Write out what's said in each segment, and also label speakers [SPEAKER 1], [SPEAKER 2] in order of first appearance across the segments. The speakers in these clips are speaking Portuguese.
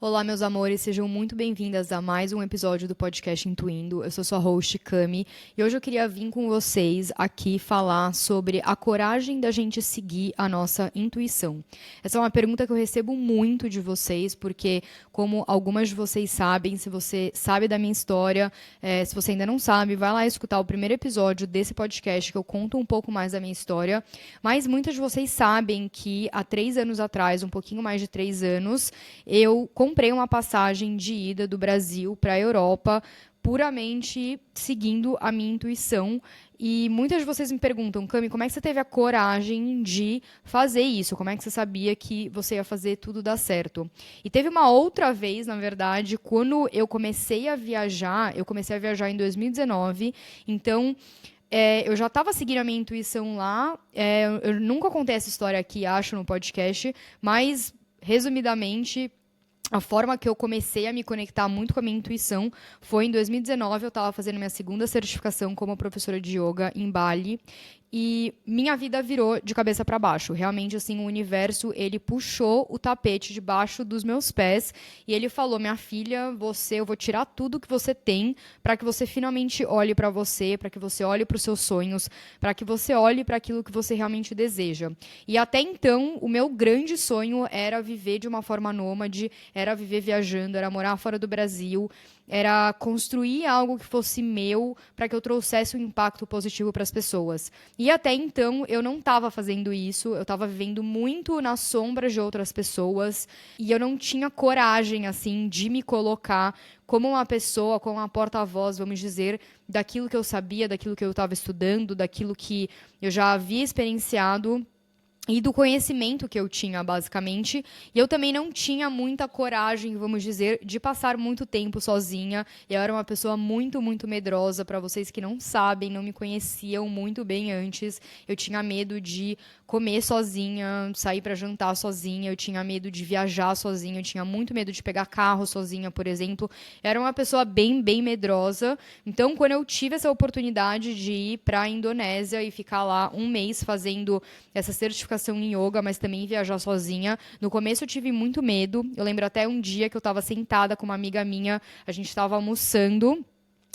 [SPEAKER 1] Olá, meus amores, sejam muito bem-vindas a mais um episódio do podcast Intuindo. Eu sou sua host, Cami, e hoje eu queria vir com vocês aqui falar sobre a coragem da gente seguir a nossa intuição. Essa é uma pergunta que eu recebo muito de vocês, porque, como algumas de vocês sabem, se você sabe da minha história, se você ainda não sabe, vai lá escutar o primeiro episódio desse podcast, que eu conto um pouco mais da minha história. Mas muitas de vocês sabem que há 3 anos atrás, um pouquinho mais de 3 anos, eu comprei uma passagem de ida do Brasil para a Europa, puramente seguindo a minha intuição. E muitas de vocês me perguntam, Cami, como é que você teve a coragem de fazer isso? Como é que você sabia que você ia fazer tudo dar certo? E teve uma outra vez, na verdade, quando eu comecei a viajar em 2019, então eu já estava seguindo a minha intuição lá. Eu nunca contei essa história aqui, acho, no podcast, mas, resumidamente, a forma que eu comecei a me conectar muito com a minha intuição foi em 2019. Eu estava fazendo minha segunda certificação como professora de yoga em Bali. E minha vida virou de cabeça para baixo. Realmente, assim, o universo, ele puxou o tapete debaixo dos meus pés e ele falou: minha filha, eu vou tirar tudo que você tem para que você finalmente olhe para você, para que você olhe para os seus sonhos, para que você olhe para aquilo que você realmente deseja. E até então, o meu grande sonho era viver de uma forma nômade, era viver viajando, era morar fora do Brasil, era construir algo que fosse meu para que eu trouxesse um impacto positivo para as pessoas. E até então eu não estava fazendo isso, eu estava vivendo muito nas sombras de outras pessoas e eu não tinha coragem, assim, de me colocar como uma pessoa, como uma porta-voz, vamos dizer, daquilo que eu sabia, daquilo que eu estava estudando, daquilo que eu já havia experienciado e do conhecimento que eu tinha, basicamente. E eu também não tinha muita coragem, vamos dizer, de passar muito tempo sozinha. Eu era uma pessoa muito, muito medrosa. Para vocês que não sabem, não me conheciam muito bem antes, eu tinha medo de comer sozinha, sair para jantar sozinha, eu tinha medo de viajar sozinha, eu tinha muito medo de pegar carro sozinha, por exemplo. Eu era uma pessoa bem, bem medrosa. Então, quando eu tive essa oportunidade de ir para a Indonésia e ficar lá um mês fazendo essa certificação em yoga, mas também viajar sozinha. No começo eu tive muito medo. Eu lembro até um dia que eu estava sentada com uma amiga minha, a gente estava almoçando.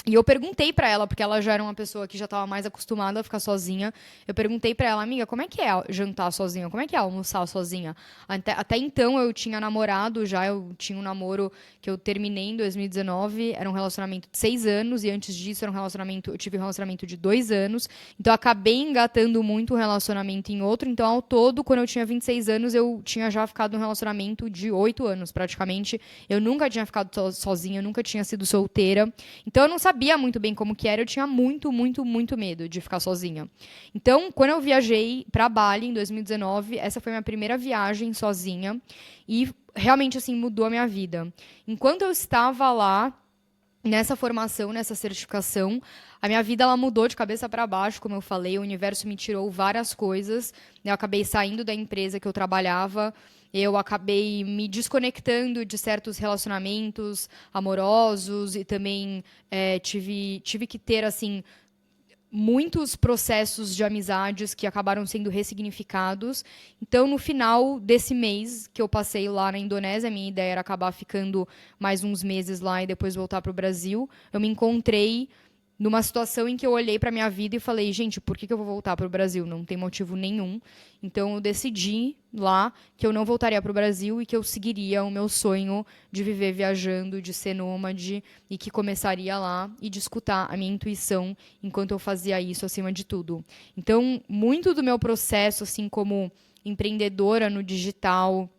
[SPEAKER 1] E eu perguntei pra ela, porque ela já era uma pessoa que já estava mais acostumada a ficar sozinha. Eu perguntei pra ela: amiga, como é que é jantar sozinha? Como é que é almoçar sozinha? Até então eu tinha namorado já, eu tinha um namoro que eu terminei em 2019, era um relacionamento de 6 anos, e antes disso eu tive um relacionamento de 2 anos. Então eu acabei engatando muito um relacionamento em outro. Então, ao todo, quando eu tinha 26 anos, eu tinha já ficado num relacionamento de 8 anos, praticamente. Eu nunca tinha ficado sozinha, eu nunca tinha sido solteira. Então eu não sabia muito bem como que era, eu tinha muito, muito, muito medo de ficar sozinha. Então, quando eu viajei para Bali em 2019, essa foi minha primeira viagem sozinha e realmente assim mudou a minha vida. Enquanto eu estava lá nessa formação, nessa certificação, a minha vida ela mudou de cabeça para baixo, como eu falei, o universo me tirou várias coisas. Eu acabei saindo da empresa que eu trabalhava, eu acabei me desconectando de certos relacionamentos amorosos e também tive que ter assim muitos processos de amizades que acabaram sendo ressignificados. Então, no final desse mês que eu passei lá na Indonésia, a minha ideia era acabar ficando mais uns meses lá e depois voltar para o Brasil. Eu me encontrei numa situação em que eu olhei para minha vida e falei: gente, por que eu vou voltar para o Brasil? Não tem motivo nenhum. Então eu decidi lá que eu não voltaria para o Brasil e que eu seguiria o meu sonho de viver viajando, de ser nômade, e que começaria lá e de escutar a minha intuição enquanto eu fazia isso acima de tudo. Então, muito do meu processo, assim, como empreendedora no digital,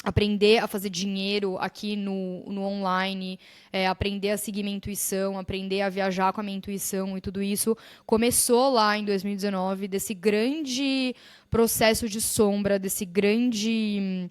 [SPEAKER 1] aprender a fazer dinheiro aqui no online, aprender a seguir minha intuição, aprender a viajar com a minha intuição e tudo isso começou lá em 2019, desse grande processo de sombra, dessa grande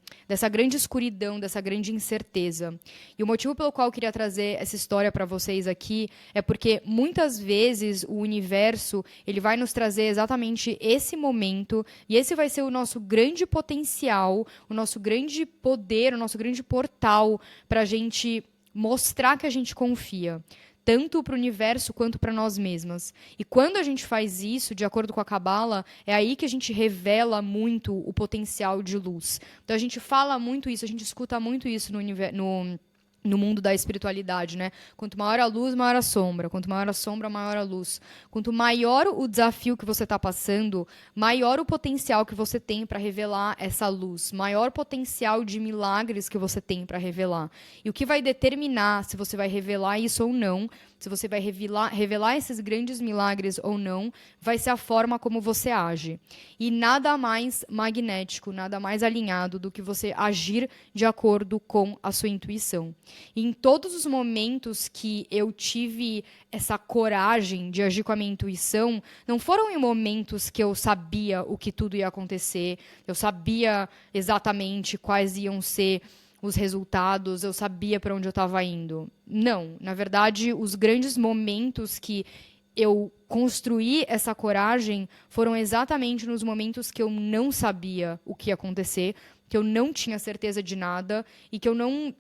[SPEAKER 1] escuridão, dessa grande incerteza. E o motivo pelo qual eu queria trazer essa história para vocês aqui é porque muitas vezes o universo ele vai nos trazer exatamente esse momento e esse vai ser o nosso grande potencial, o nosso grande poder, o nosso grande portal para a gente mostrar que a gente confia. tanto para o universo quanto para nós mesmas. E quando a gente faz isso, de acordo com a Cabala, é aí que a gente revela muito o potencial de luz. Então a gente fala muito isso, a gente escuta muito isso no mundo da espiritualidade, né? Quanto maior a luz, maior a sombra. Quanto maior a sombra, maior a luz. Quanto maior o desafio que você está passando, maior o potencial que você tem para revelar essa luz. Maior potencial de milagres que você tem para revelar. E o que vai determinar se você vai revelar isso ou não, se você vai revelar esses grandes milagres ou não, vai ser a forma como você age. E nada mais magnético, nada mais alinhado do que você agir de acordo com a sua intuição. E em todos os momentos que eu tive essa coragem de agir com a minha intuição, não foram em momentos que eu sabia o que tudo ia acontecer, eu sabia exatamente quais iam ser os resultados, eu sabia para onde eu estava indo. Não, na verdade, os grandes momentos que eu construí essa coragem foram exatamente nos momentos que eu não sabia o que ia acontecer, que eu não tinha certeza de nada e que eu não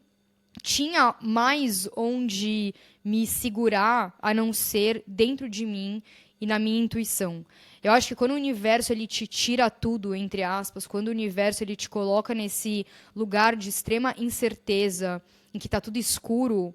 [SPEAKER 1] tinha mais onde me segurar a não ser dentro de mim e na minha intuição. Eu acho que quando o universo ele te tira tudo, entre aspas, quando o universo ele te coloca nesse lugar de extrema incerteza, em que está tudo escuro,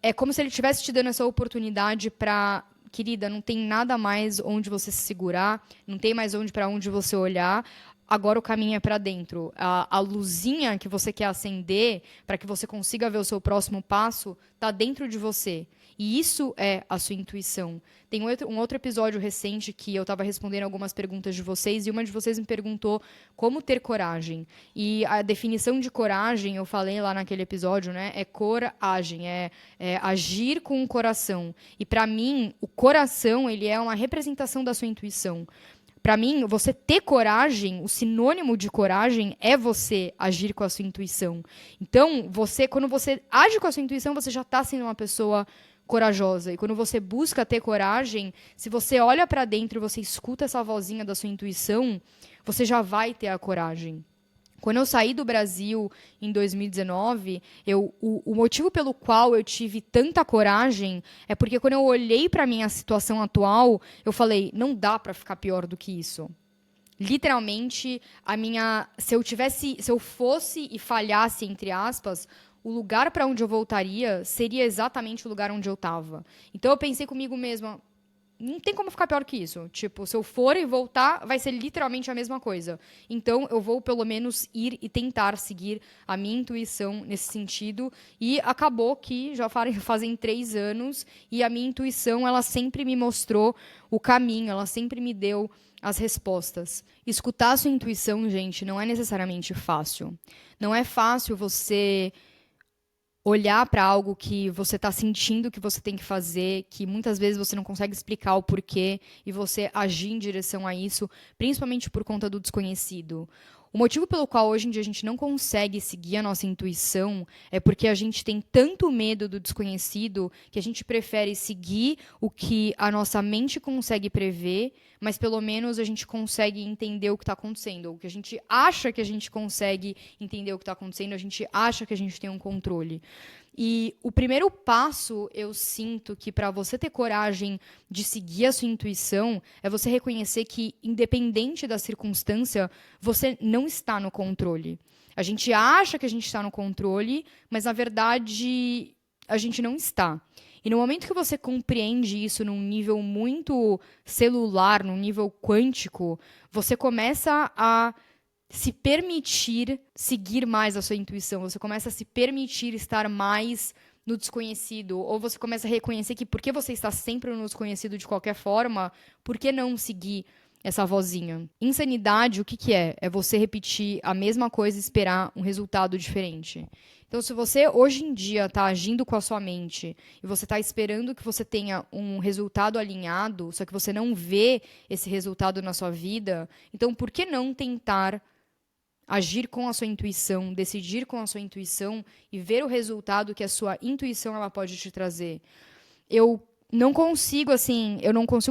[SPEAKER 1] é como se ele estivesse te dando essa oportunidade para, querida, não tem nada mais onde você se segurar, não tem mais para onde você olhar. Agora o caminho é para dentro. A luzinha que você quer acender para que você consiga ver o seu próximo passo está dentro de você. E isso é a sua intuição. Tem um outro episódio recente que eu estava respondendo algumas perguntas de vocês e uma de vocês me perguntou como ter coragem. E a definição de coragem, eu falei lá naquele episódio, né? É coragem, é agir com o coração. E para mim, o coração ele é uma representação da sua intuição. Para mim, você ter coragem, o sinônimo de coragem é você agir com a sua intuição. Então, quando você age com a sua intuição, você já está sendo uma pessoa corajosa. E quando você busca ter coragem, se você olha para dentro e você escuta essa vozinha da sua intuição, você já vai ter a coragem. Quando eu saí do Brasil em 2019, o motivo pelo qual eu tive tanta coragem é porque quando eu olhei para a minha situação atual, eu falei, não dá para ficar pior do que isso. Literalmente, se eu fosse e falhasse, entre aspas, o lugar para onde eu voltaria seria exatamente o lugar onde eu estava. Então eu pensei comigo mesma, não tem como ficar pior que isso. Tipo, se eu for e voltar, vai ser literalmente a mesma coisa. Então, eu vou, pelo menos, ir e tentar seguir a minha intuição nesse sentido. E acabou que já fazem 3 anos e a minha intuição, ela sempre me mostrou o caminho, ela sempre me deu as respostas. Escutar a sua intuição, gente, não é necessariamente fácil. Não é fácil você olhar para algo que você está sentindo que você tem que fazer, que muitas vezes você não consegue explicar o porquê, e você agir em direção a isso, principalmente por conta do desconhecido. O motivo pelo qual hoje em dia a gente não consegue seguir a nossa intuição é porque a gente tem tanto medo do desconhecido que a gente prefere seguir o que a nossa mente consegue prever, mas pelo menos a gente consegue entender o que está acontecendo. O que a gente acha que a gente consegue entender o que está acontecendo, a gente acha que a gente tem um controle. E o primeiro passo, eu sinto que para você ter coragem de seguir a sua intuição, é você reconhecer que, independente da circunstância, você não está no controle. A gente acha que a gente está no controle, mas, na verdade, a gente não está. E no momento que você compreende isso num nível muito celular, num nível quântico, você começa a se permitir seguir mais a sua intuição, você começa a se permitir estar mais no desconhecido, ou você começa a reconhecer que porque você está sempre no desconhecido de qualquer forma, por que não seguir essa vozinha? Insanidade, o que é? É você repetir a mesma coisa e esperar um resultado diferente. Então, se você hoje em dia está agindo com a sua mente e você está esperando que você tenha um resultado alinhado, só que você não vê esse resultado na sua vida, então por que não tentar agir com a sua intuição, decidir com a sua intuição e ver o resultado que a sua intuição ela pode te trazer? Eu não consigo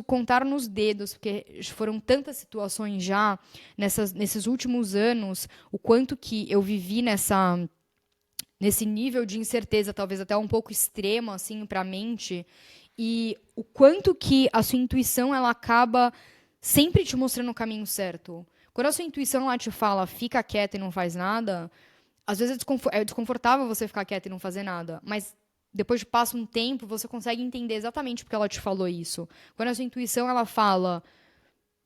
[SPEAKER 1] contar nos dedos, porque foram tantas situações já nesses últimos anos, o quanto que eu vivi nesse nível de incerteza, talvez até um pouco extremo, assim, para a mente, e o quanto que a sua intuição, ela acaba sempre te mostrando o caminho certo. Quando a sua intuição, ela te fala, fica quieta e não faz nada, às vezes é desconfortável você ficar quieta e não fazer nada, mas depois de passa um tempo, você consegue entender exatamente porque ela te falou isso. Quando a sua intuição, ela fala,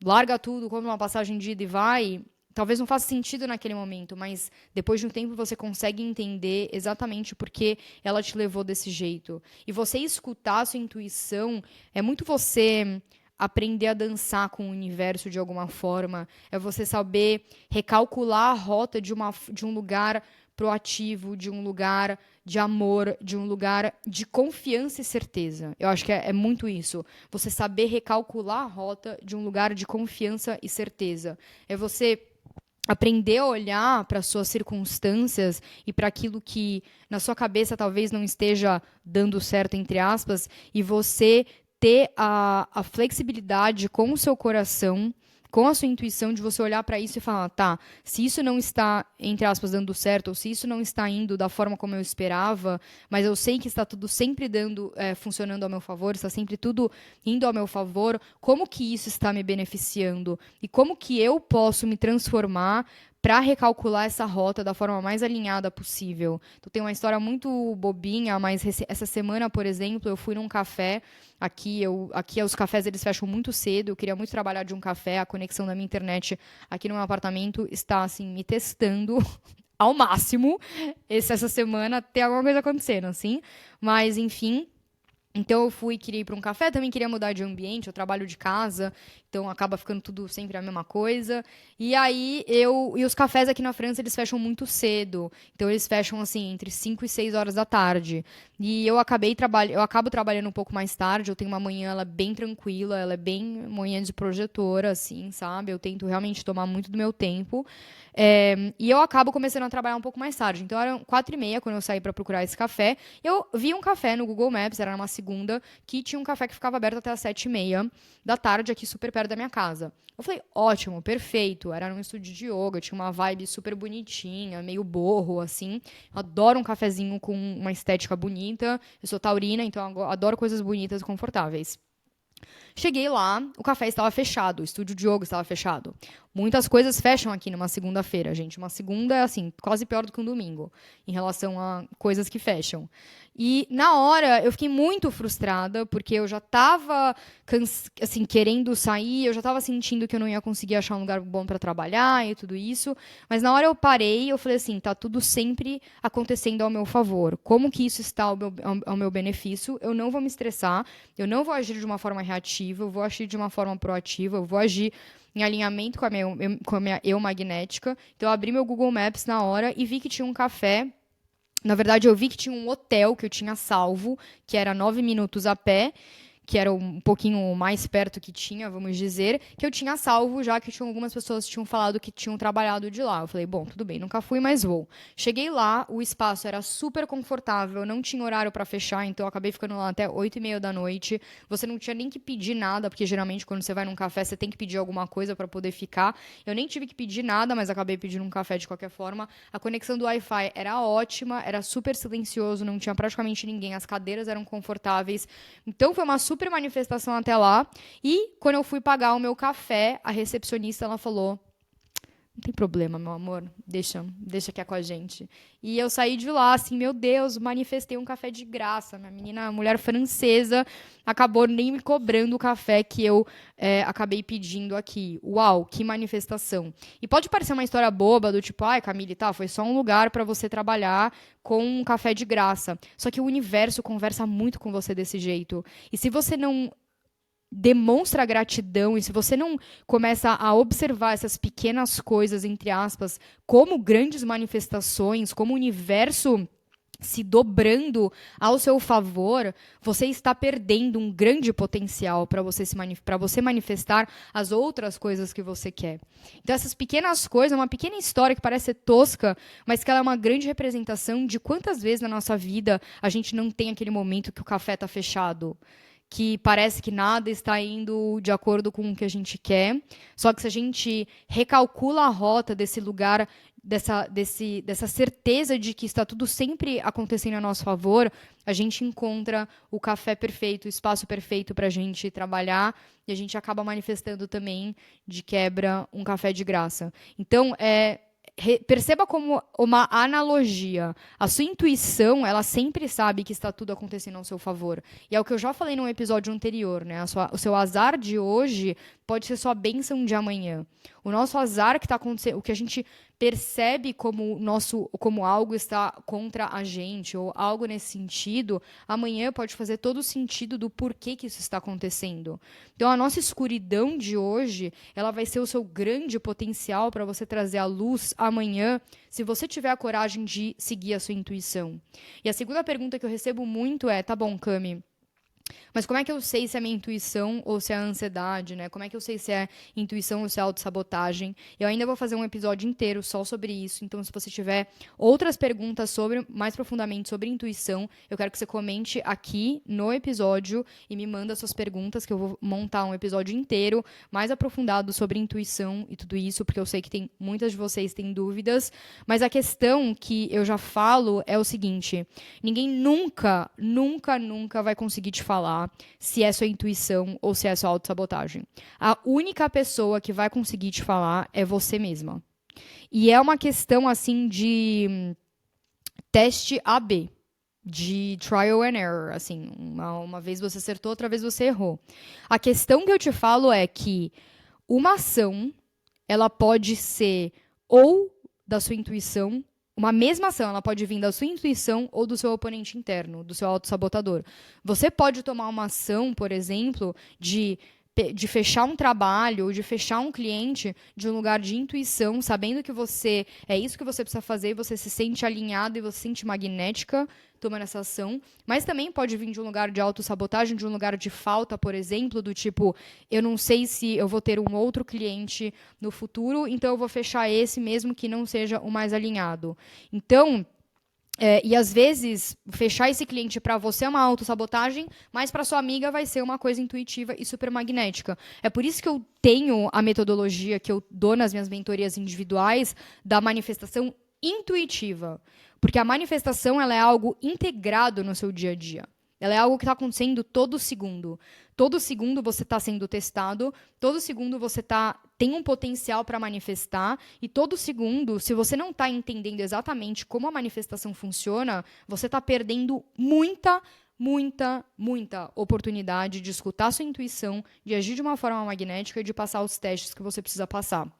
[SPEAKER 1] larga tudo, compra uma passagem de ida e vai, talvez não faça sentido naquele momento, mas depois de um tempo você consegue entender exatamente por que ela te levou desse jeito. E você escutar a sua intuição é muito você aprender a dançar com o universo de alguma forma, é você saber recalcular a rota de um lugar proativo, de um lugar de amor, de um lugar de confiança e certeza. Eu acho que é muito isso. Você saber recalcular a rota de um lugar de confiança e certeza. É você aprender a olhar para suas circunstâncias e para aquilo que na sua cabeça talvez não esteja dando certo, entre aspas, e você ter a flexibilidade com o seu coração, com a sua intuição, de você olhar para isso e falar, tá, se isso não está, entre aspas, dando certo, ou se isso não está indo da forma como eu esperava, mas eu sei que está tudo sempre funcionando ao meu favor, está sempre tudo indo ao meu favor, como que isso está me beneficiando? E como que eu posso me transformar para recalcular essa rota da forma mais alinhada possível? Então, tem uma história muito bobinha, mas essa semana, por exemplo, eu fui num café. Aqui os cafés eles fecham muito cedo. Eu queria muito trabalhar de um café. A conexão da minha internet aqui no meu apartamento está assim me testando ao máximo. Essa semana tem alguma coisa acontecendo, assim. Mas enfim. Então eu queria ir para um café, também queria mudar de ambiente, eu trabalho de casa, então acaba ficando tudo sempre a mesma coisa. E os cafés aqui na França, eles fecham muito cedo. Então eles fecham assim entre 5 e 6 horas da tarde. E eu acabo trabalhando um pouco mais tarde, eu tenho uma manhã ela é bem tranquila, ela é bem manhã de projetora assim, sabe? Eu tento realmente tomar muito do meu tempo. E eu acabo começando a trabalhar um pouco mais tarde. Então eram 4h30 quando eu saí para procurar esse café. Eu vi um café no Google Maps, era numa segunda, que tinha um café que ficava aberto até as 7h30 da tarde, aqui super perto da minha casa. Eu falei, ótimo, perfeito. Era num estúdio de yoga, tinha uma vibe super bonitinha, meio borro, assim. Eu adoro um cafezinho com uma estética bonita. Eu sou taurina, então eu adoro coisas bonitas e confortáveis. Cheguei lá, o café estava fechado, o estúdio de yoga estava fechado. Muitas coisas fecham aqui numa segunda-feira, gente. Uma segunda é, assim, quase pior do que um domingo, em relação a coisas que fecham. E, na hora, eu fiquei muito frustrada, porque eu já estava, assim, querendo sair, eu já estava sentindo que eu não ia conseguir achar um lugar bom para trabalhar e tudo isso. Mas, na hora, eu parei e eu falei assim, tá tudo sempre acontecendo ao meu favor. Como que isso está ao meu benefício? Eu não vou me estressar, eu não vou agir de uma forma reativa, eu vou agir de uma forma proativa, eu vou agir em alinhamento com a minha eu magnética. Então, eu abri meu Google Maps na hora e vi que tinha um café. Na verdade, eu vi que tinha um hotel que eu tinha salvo, que era 9 minutos a pé, que era um pouquinho mais perto que tinha, vamos dizer, que eu tinha salvo, já que tinha algumas pessoas que tinham falado que tinham trabalhado de lá. Eu falei, bom, tudo bem, nunca fui, mas vou. Cheguei lá, o espaço era super confortável, não tinha horário para fechar, então eu acabei ficando lá até 8h30 da noite. Você não tinha nem que pedir nada, porque geralmente quando você vai num café, você tem que pedir alguma coisa para poder ficar. Eu nem tive que pedir nada, mas acabei pedindo um café de qualquer forma. A conexão do Wi-Fi era ótima, era super silencioso, não tinha praticamente ninguém, as cadeiras eram confortáveis. Então foi uma super manifestação até lá. E quando eu fui pagar o meu café, a recepcionista ela falou: não tem problema, meu amor, deixa que é com a gente. E eu saí de lá, assim, meu Deus, manifestei um café de graça. Minha menina, a mulher francesa, acabou nem me cobrando o café que eu acabei pedindo aqui. Uau, que manifestação. E pode parecer uma história boba, do tipo, ai, Camille, tá, foi só um lugar para você trabalhar com um café de graça. Só que o universo conversa muito com você desse jeito. E se você não demonstra gratidão, e se você não começa a observar essas pequenas coisas, entre aspas, como grandes manifestações, como o universo se dobrando ao seu favor, você está perdendo um grande potencial para você manifestar as outras coisas que você quer. Então, essas pequenas coisas, uma pequena história que parece ser tosca, mas que ela é uma grande representação de quantas vezes na nossa vida a gente não tem aquele momento que o café está fechado, que parece que nada está indo de acordo com o que a gente quer. Só que se a gente recalcula a rota desse lugar dessa certeza de que está tudo sempre acontecendo a nosso favor, a gente encontra o café perfeito, o espaço perfeito para a gente trabalhar e a gente acaba manifestando também, de quebra, um café de graça. Então, perceba como uma analogia. A sua intuição, ela sempre sabe que está tudo acontecendo ao seu favor. E é o que eu já falei num episódio anterior, né? O seu azar de hoje pode ser sua bênção de amanhã. O nosso azar que está acontecendo, o que a gente percebe como algo está contra a gente, ou algo nesse sentido, amanhã pode fazer todo o sentido do porquê que isso está acontecendo. Então, a nossa escuridão de hoje, ela vai ser o seu grande potencial para você trazer a luz amanhã, se você tiver a coragem de seguir a sua intuição. E a segunda pergunta que eu recebo muito é, tá bom, Cami, mas como é que eu sei se é minha intuição ou se é a ansiedade, né? Como é que eu sei se é intuição ou se é autossabotagem? Eu ainda vou fazer um episódio inteiro só sobre isso. Então, se você tiver outras perguntas mais profundamente sobre intuição, eu quero que você comente aqui no episódio e me manda suas perguntas, que eu vou montar um episódio inteiro mais aprofundado sobre intuição e tudo isso, porque eu sei que muitas de vocês têm dúvidas. Mas a questão que eu já falo é o seguinte: ninguém nunca, nunca, nunca vai conseguir te falar se é sua intuição ou se é sua autossabotagem. A única pessoa que vai conseguir te falar é você mesma. E é uma questão, assim, de teste AB, de trial and error, assim, uma vez você acertou, outra vez você errou. A questão que eu te falo é que uma ação, ela pode ser ou da sua intuição. Uma mesma ação, ela pode vir da sua intuição ou do seu oponente interno, do seu autossabotador. Você pode tomar uma ação, por exemplo, de fechar um trabalho ou de fechar um cliente de um lugar de intuição, sabendo que é isso que você precisa fazer, você se sente alinhado e você se sente magnética tomando essa ação, mas também pode vir de um lugar de autossabotagem, de um lugar de falta, por exemplo, do tipo, eu não sei se eu vou ter um outro cliente no futuro, então eu vou fechar esse mesmo que não seja o mais alinhado. Então, e às vezes, fechar esse cliente para você é uma autossabotagem, mas para sua amiga vai ser uma coisa intuitiva e super magnética. É por isso que eu tenho a metodologia que eu dou nas minhas mentorias individuais da manifestação intuitiva. Porque a manifestação ela é algo integrado no seu dia a dia. Ela é algo que está acontecendo todo segundo. Todo segundo você está sendo testado, todo segundo você tem um potencial para manifestar, e todo segundo, se você não está entendendo exatamente como a manifestação funciona, você está perdendo muita, muita, muita oportunidade de escutar sua intuição, de agir de uma forma magnética e de passar os testes que você precisa passar.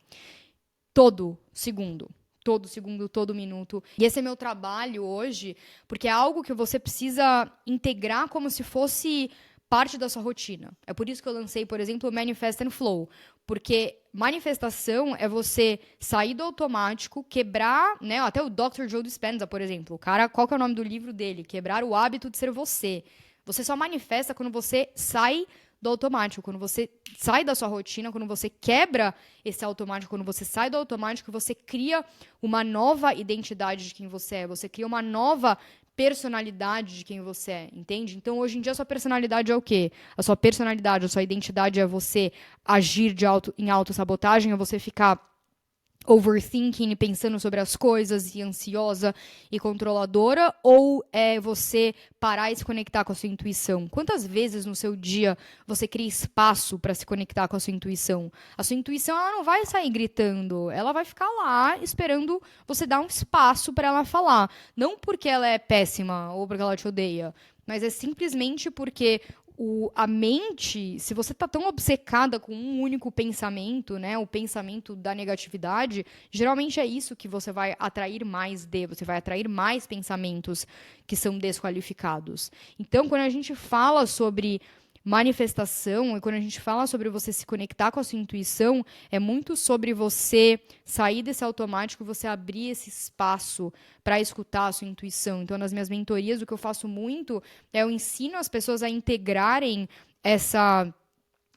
[SPEAKER 1] Todo segundo, todo minuto. E esse é meu trabalho hoje, porque é algo que você precisa integrar como se fosse parte da sua rotina. É por isso que eu lancei, por exemplo, o Manifest and Flow. Porque manifestação é você sair do automático, quebrar, né? Até o Dr. Joe Dispenza, por exemplo. O cara, qual que é o nome do livro dele? Quebrar o hábito de ser você. Você só manifesta quando você sai do automático, quando você sai da sua rotina, quando você quebra esse automático, quando você sai do automático, você cria uma nova identidade de quem você é, você cria uma nova personalidade de quem você é, entende? Então, hoje em dia, a sua personalidade é o quê? A sua personalidade, a sua identidade é você agir em autossabotagem, é você ficar overthinking, pensando sobre as coisas e ansiosa e controladora, ou é você parar e se conectar com a sua intuição? Quantas vezes no seu dia você cria espaço para se conectar com a sua intuição? A sua intuição ela não vai sair gritando, ela vai ficar lá esperando você dar um espaço para ela falar. Não porque ela é péssima ou porque ela te odeia, mas é simplesmente porque a mente, se você está tão obcecada com um único pensamento, né, o pensamento da negatividade, geralmente é isso que você vai atrair você vai atrair mais pensamentos que são desqualificados. Então, quando a gente fala sobre manifestação e quando a gente fala sobre você se conectar com a sua intuição, é muito sobre você sair desse automático, você abrir esse espaço para escutar a sua intuição. Então, nas minhas mentorias, o que eu faço muito é eu ensino as pessoas a integrarem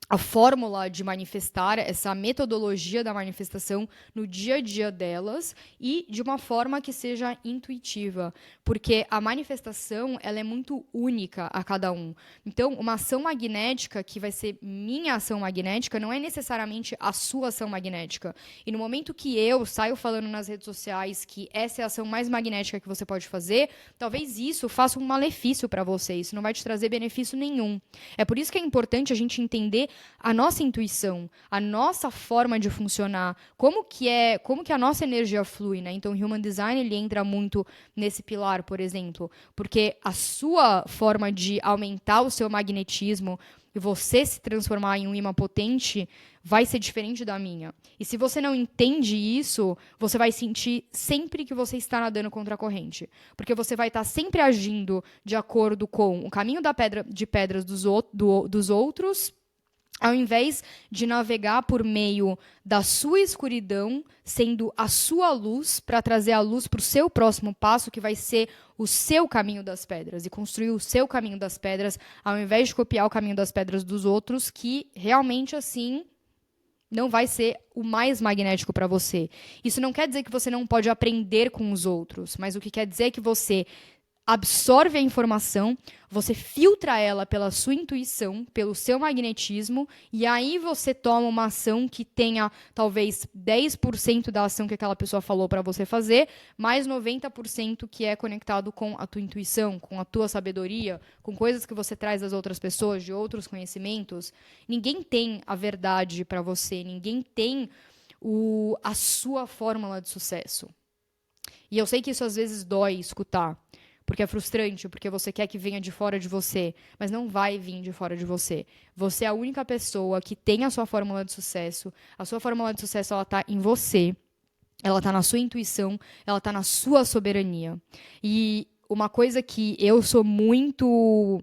[SPEAKER 1] a fórmula de manifestar, essa metodologia da manifestação no dia a dia delas e de uma forma que seja intuitiva, porque a manifestação ela é muito única a cada um. Então, uma ação magnética que vai ser minha ação magnética não é necessariamente a sua ação magnética. E no momento que eu saio falando nas redes sociais que essa é a ação mais magnética que você pode fazer, talvez isso faça um malefício para você, isso não vai te trazer benefício nenhum. É por isso que é importante a gente entender a nossa intuição, a nossa forma de funcionar, como que a nossa energia flui, né? Então, o Human Design ele entra muito nesse pilar, por exemplo, porque a sua forma de aumentar o seu magnetismo e você se transformar em um imã potente vai ser diferente da minha. E se você não entende isso, você vai sentir sempre que você está nadando contra a corrente. Porque você vai estar sempre agindo de acordo com o caminho de pedras dos outros, ao invés de navegar por meio da sua escuridão, sendo a sua luz, para trazer a luz para o seu próximo passo, que vai ser o seu caminho das pedras, e construir o seu caminho das pedras, ao invés de copiar o caminho das pedras dos outros, que realmente assim não vai ser o mais magnético para você. Isso não quer dizer que você não pode aprender com os outros, mas o que quer dizer é que você absorve a informação, você filtra ela pela sua intuição, pelo seu magnetismo, e aí você toma uma ação que tenha talvez 10% da ação que aquela pessoa falou para você fazer, mais 90% que é conectado com a tua intuição, com a tua sabedoria, com coisas que você traz das outras pessoas, de outros conhecimentos. Ninguém tem a verdade para você, ninguém tem a sua fórmula de sucesso. E eu sei que isso às vezes dói escutar, porque é frustrante, porque você quer que venha de fora de você, mas não vai vir de fora de você. Você é a única pessoa que tem a sua fórmula de sucesso. A sua fórmula de sucesso, ela está em você, ela está na sua intuição, ela está na sua soberania. E uma coisa que eu sou muito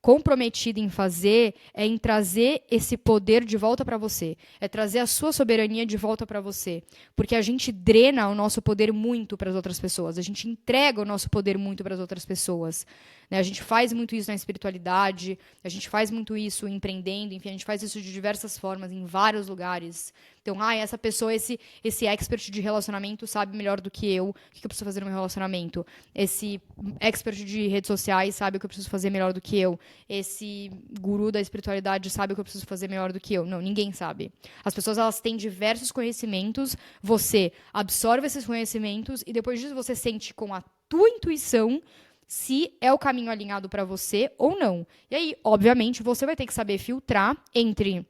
[SPEAKER 1] comprometida em fazer é em trazer esse poder de volta para você, é trazer a sua soberania de volta para você, porque a gente drena o nosso poder muito para as outras pessoas, a gente entrega o nosso poder muito para as outras pessoas, né? A gente faz muito isso na espiritualidade, a gente faz muito isso empreendendo, enfim, a gente faz isso de diversas formas, em vários lugares. Então, essa pessoa, esse expert de relacionamento sabe melhor do que eu o que eu preciso fazer no meu relacionamento. Esse expert de redes sociais sabe o que eu preciso fazer melhor do que eu. Esse guru da espiritualidade sabe o que eu preciso fazer melhor do que eu. Não, ninguém sabe. As pessoas, elas têm diversos conhecimentos, você absorve esses conhecimentos e depois disso você sente com a tua intuição se é o caminho alinhado para você ou não. E aí, obviamente, você vai ter que saber filtrar entre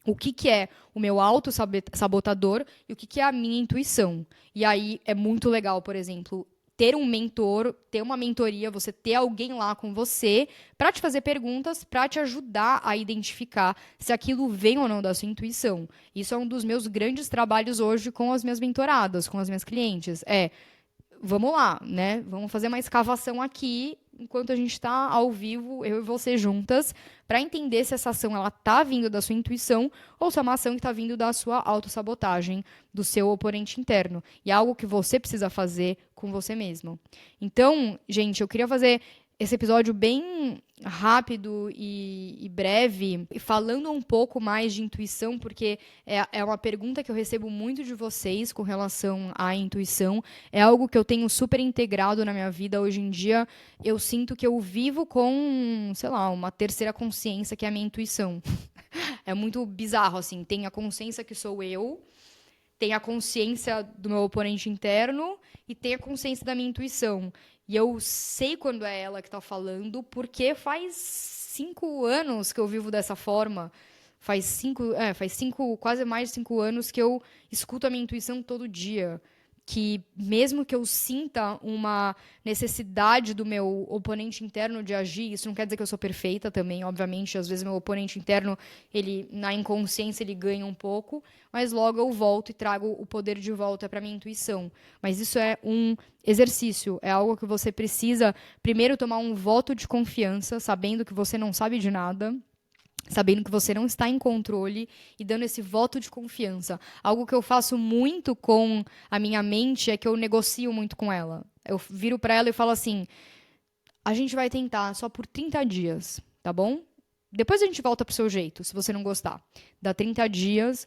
[SPEAKER 1] o que é o meu auto-sabotador e o que é a minha intuição. E aí é muito legal, por exemplo, ter um mentor, ter uma mentoria, você ter alguém lá com você para te fazer perguntas, para te ajudar a identificar se aquilo vem ou não da sua intuição. Isso é um dos meus grandes trabalhos hoje com as minhas mentoradas, com as minhas clientes. Vamos lá, né? Vamos fazer uma escavação aqui, enquanto a gente está ao vivo, eu e você juntas, para entender se essa ação ela tá vindo da sua intuição ou se é uma ação que está vindo da sua autossabotagem, do seu oponente interno. E é algo que você precisa fazer com você mesmo. Então, gente, eu queria fazer esse episódio bem rápido e breve, falando um pouco mais de intuição, porque é uma pergunta que eu recebo muito de vocês com relação à intuição. É algo que eu tenho super integrado na minha vida. Hoje em dia, eu sinto que eu vivo com, sei lá, uma terceira consciência, que é a minha intuição. É muito bizarro, assim. Tem a consciência que sou eu, tem a consciência do meu oponente interno e tem a consciência da minha intuição. E eu sei quando é ela que está falando, porque faz 5 anos que eu vivo dessa forma. Faz quase mais de 5 anos que eu escuto a minha intuição todo dia. Que mesmo que eu sinta uma necessidade do meu oponente interno de agir, isso não quer dizer que eu sou perfeita também, obviamente, às vezes meu oponente interno, ele na inconsciência ele ganha um pouco, mas logo eu volto e trago o poder de volta para minha intuição. Mas isso é um exercício, é algo que você precisa primeiro tomar um voto de confiança, sabendo que você não sabe de nada, sabendo que você não está em controle e dando esse voto de confiança. Algo que eu faço muito com a minha mente é que eu negocio muito com ela. Eu viro para ela e falo assim: a gente vai tentar só por 30 dias, tá bom? Depois a gente volta pro seu jeito, se você não gostar. Dá 30 dias.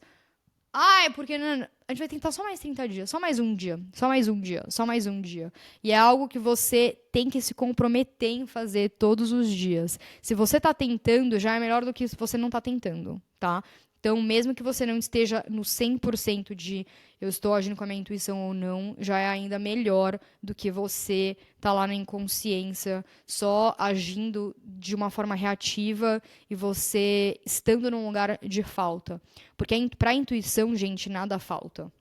[SPEAKER 1] Ah, é porque não, a gente vai tentar só mais 30 dias, só mais um dia, só mais um dia, só mais um dia. E é algo que você tem que se comprometer em fazer todos os dias. Se você tá tentando, já é melhor do que se você não tá tentando, tá? Então, mesmo que você não esteja no 100% de eu estou agindo com a minha intuição ou não, já é ainda melhor do que você tá lá na inconsciência, só agindo de uma forma reativa e você estando num lugar de falta. Porque para a intuição, gente, nada falta.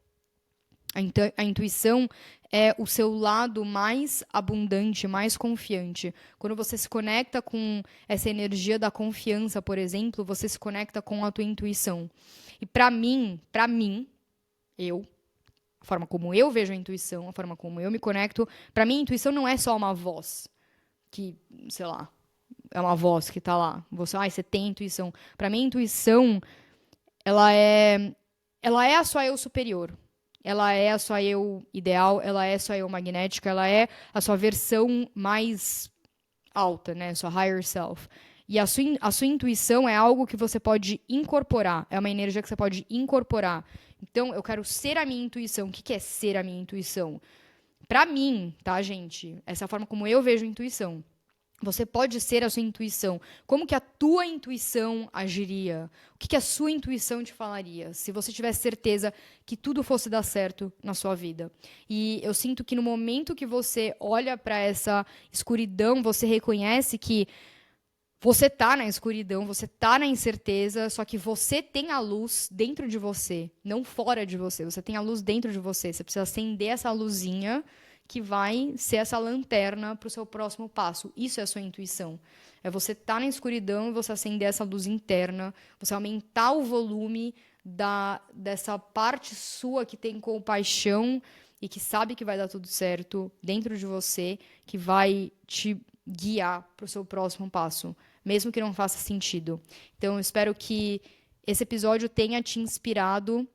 [SPEAKER 1] A intuição é o seu lado mais abundante, mais confiante. Quando você se conecta com essa energia da confiança, por exemplo, você se conecta com a tua intuição. E para mim, eu, a forma como eu vejo a intuição, a forma como eu me conecto, para mim a intuição não é só uma voz que, sei lá, é uma voz que tá lá. Você tem intuição. Para mim a intuição, ela é a sua eu superior. Ela é a sua eu ideal, ela é a sua eu magnética, ela é a sua versão mais alta, né? Sua higher self. E a sua intuição é algo que você pode incorporar, é uma energia que você pode incorporar. Então, eu quero ser a minha intuição. O que é ser a minha intuição? Pra mim, tá, gente? Essa é a forma como eu vejo a intuição. Você pode ser a sua intuição. Como que a tua intuição agiria? O que a sua intuição te falaria? Se você tivesse certeza que tudo fosse dar certo na sua vida. E eu sinto que no momento que você olha para essa escuridão, você reconhece que você tá na escuridão, você tá na incerteza, só que você tem a luz dentro de você, não fora de você. Você tem a luz dentro de você. Você precisa acender essa luzinha que vai ser essa lanterna para o seu próximo passo. Isso é a sua intuição. É você estar na escuridão e você acender essa luz interna, você aumentar o volume dessa parte sua que tem compaixão e que sabe que vai dar tudo certo dentro de você, que vai te guiar para o seu próximo passo, mesmo que não faça sentido. Então, eu espero que esse episódio tenha te inspirado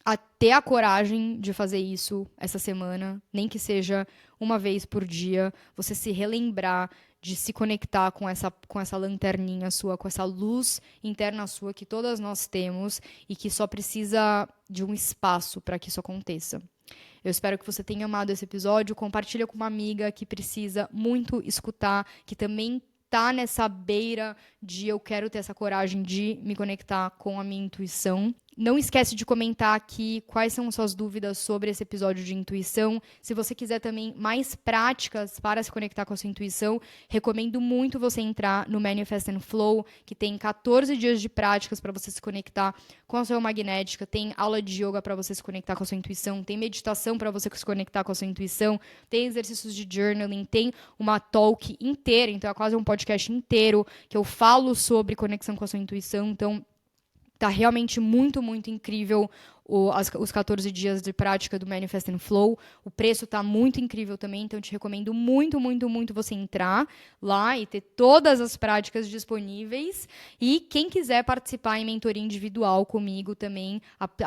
[SPEAKER 1] a ter a coragem de fazer isso essa semana, nem que seja uma vez por dia, você se relembrar de se conectar com essa lanterninha sua, com essa luz interna sua que todas nós temos e que só precisa de um espaço para que isso aconteça. Eu espero que você tenha amado esse episódio. Compartilha com uma amiga que precisa muito escutar, que também tá nessa beira de eu quero ter essa coragem de me conectar com a minha intuição. Não esquece de comentar aqui quais são suas dúvidas sobre esse episódio de intuição. Se você quiser também mais práticas para se conectar com a sua intuição, recomendo muito você entrar no Manifest and Flow, que tem 14 dias de práticas para você se conectar com a sua magnética, tem aula de yoga para você se conectar com a sua intuição, tem meditação para você se conectar com a sua intuição, tem exercícios de journaling, tem uma talk inteira, então é quase um podcast inteiro que eu falo sobre conexão com a sua intuição. Então, tá realmente muito, muito incrível os 14 dias de prática do Manifest and Flow. O preço tá muito incrível também, então eu te recomendo muito, muito, muito você entrar lá e ter todas as práticas disponíveis. E quem quiser participar em mentoria individual comigo também,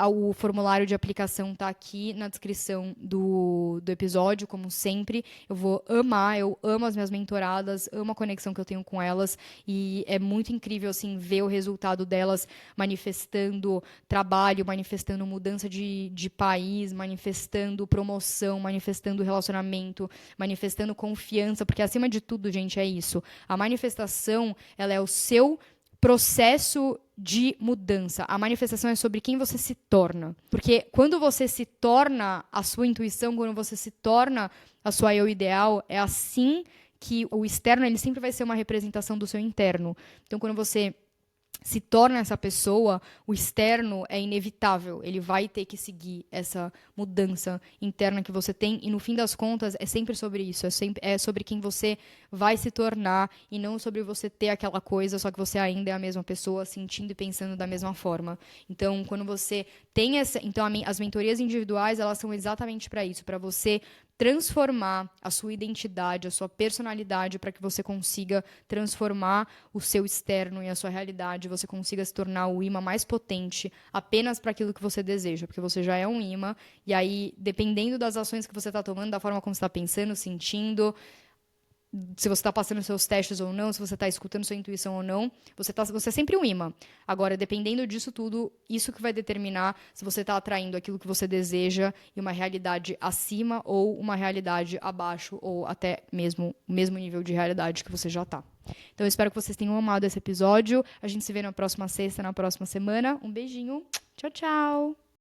[SPEAKER 1] o formulário de aplicação tá aqui na descrição do episódio, como sempre. Eu vou amar, eu amo as minhas mentoradas, amo a conexão que eu tenho com elas e é muito incrível, assim, ver o resultado delas manifestando trabalho, manifestando mudança de país, manifestando promoção, manifestando relacionamento, manifestando confiança, porque acima de tudo, gente, é isso. A manifestação, ela é o seu processo de mudança. A manifestação é sobre quem você se torna. Porque quando você se torna a sua intuição, quando você se torna a sua eu ideal, é assim que o externo ele sempre vai ser uma representação do seu interno. Então, quando você se torna essa pessoa, o externo é inevitável. Ele vai ter que seguir essa mudança interna que você tem. E no fim das contas, é sempre sobre isso. É sobre quem você vai se tornar e não sobre você ter aquela coisa, só que você ainda é a mesma pessoa, sentindo e pensando da mesma forma. Então, quando você tem essa... Então, as mentorias individuais, elas são exatamente para isso, para você transformar a sua identidade, a sua personalidade, para que você consiga transformar o seu externo e a sua realidade, você consiga se tornar o imã mais potente apenas para aquilo que você deseja, porque você já é um imã, e aí, dependendo das ações que você está tomando, da forma como você está pensando, sentindo, se você está passando seus testes ou não, se você está escutando sua intuição ou não, você é sempre um imã. Agora, dependendo disso tudo, isso que vai determinar se você está atraindo aquilo que você deseja em uma realidade acima ou uma realidade abaixo, ou até mesmo o mesmo nível de realidade que você já está. Então, eu espero que vocês tenham amado esse episódio. A gente se vê na próxima sexta, na próxima semana. Um beijinho. Tchau, tchau!